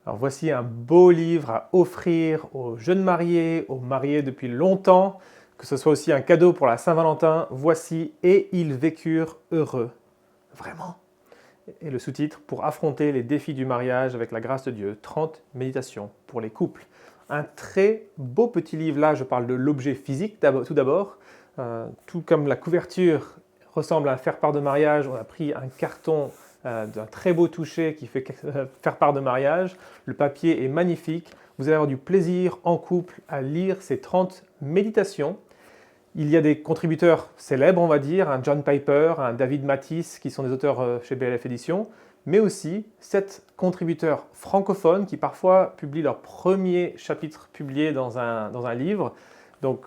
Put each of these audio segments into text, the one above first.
Alors voici un beau livre à offrir aux jeunes mariés, aux mariés depuis longtemps, que ce soit aussi un cadeau pour la Saint-Valentin. Voici « Et ils vécurent heureux ». Vraiment. Et le sous-titre « Pour affronter les défis du mariage avec la grâce de Dieu, 30 méditations pour les couples ». Un très beau petit livre, là je parle de l'objet physique tout d'abord. Tout comme la couverture ressemble à un faire-part de mariage, on a pris un carton d'un très beau toucher qui fait faire-part de mariage. Le papier est magnifique. Vous allez avoir du plaisir en couple à lire ces 30 méditations. Il y a des contributeurs célèbres, on va dire, un John Piper, un David Mathis, qui sont des auteurs chez BLF Éditions, mais aussi 7 contributeurs francophones qui parfois publient leur premier chapitre publié dans un livre. Donc,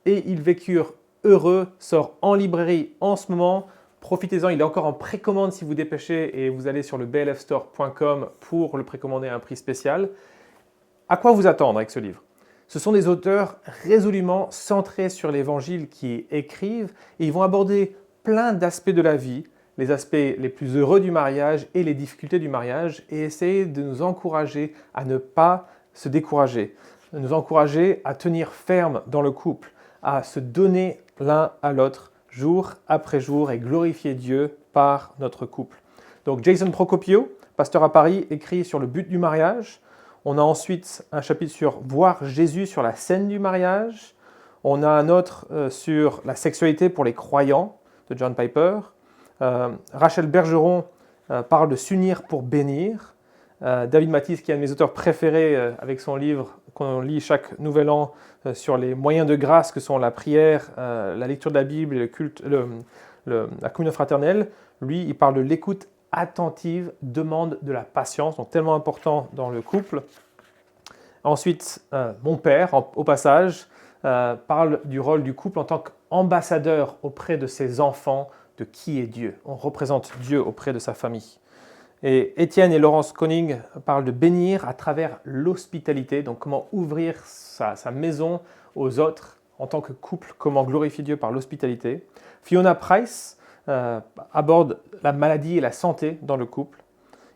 Et ils vécurent heureux sort en librairie en ce moment. Profitez-en, il est encore en précommande si vous dépêchez et vous allez sur le blfstore.com pour le précommander à un prix spécial. À quoi vous attendre avec ce livre ? Ce sont des auteurs résolument centrés sur l'évangile qui écrivent et ils vont aborder plein d'aspects de la vie, les aspects les plus heureux du mariage et les difficultés du mariage et essayer de nous encourager à ne pas se décourager, de nous encourager à tenir ferme dans le couple, à se donner l'un à l'autre jour après jour et glorifier Dieu par notre couple. Donc Jason Procopio, pasteur à Paris, écrit sur le but du mariage. On a ensuite un chapitre sur voir Jésus sur la scène du mariage. On a un autre sur la sexualité pour les croyants de John Piper. Rachel Bergeron parle de s'unir pour bénir. David Mathis, qui est un de mes auteurs préférés avec son livre qu'on lit chaque nouvel an sur les moyens de grâce que sont la prière, la lecture de la Bible et le culte, la communion fraternelle. Lui, il parle de l'écoute attentive, demande de la patience, donc tellement important dans le couple. Ensuite, mon père, au passage, parle du rôle du couple en tant qu'ambassadeur auprès de ses enfants, de qui est Dieu. On représente Dieu auprès de sa famille. Et Étienne et Laurence Koning parlent de bénir à travers l'hospitalité, donc comment ouvrir sa maison aux autres en tant que couple, comment glorifier Dieu par l'hospitalité. Fiona Price aborde la maladie et la santé dans le couple.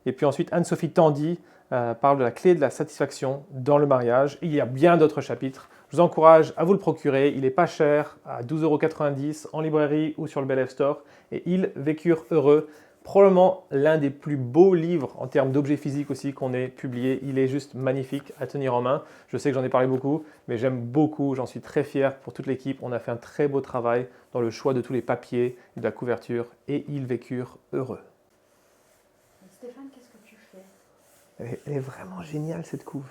Et puis ensuite, Anne-Sophie Tandy parle de la clé de la satisfaction dans le mariage. Et il y a bien d'autres chapitres. Je vous encourage à vous le procurer. Il n'est pas cher, à 12,90 € en librairie ou sur le BLF Store. Et ils vécurent heureux. Probablement l'un des plus beaux livres en termes d'objets physiques aussi qu'on ait publié. Il est juste magnifique à tenir en main. Je sais que j'en ai parlé beaucoup, mais j'aime beaucoup. J'en suis très fier pour toute l'équipe. On a fait un très beau travail dans le choix de tous les papiers et de la couverture. Et ils vécurent heureux. Stéphane, qu'est-ce que tu fais ? Elle est vraiment géniale cette couve.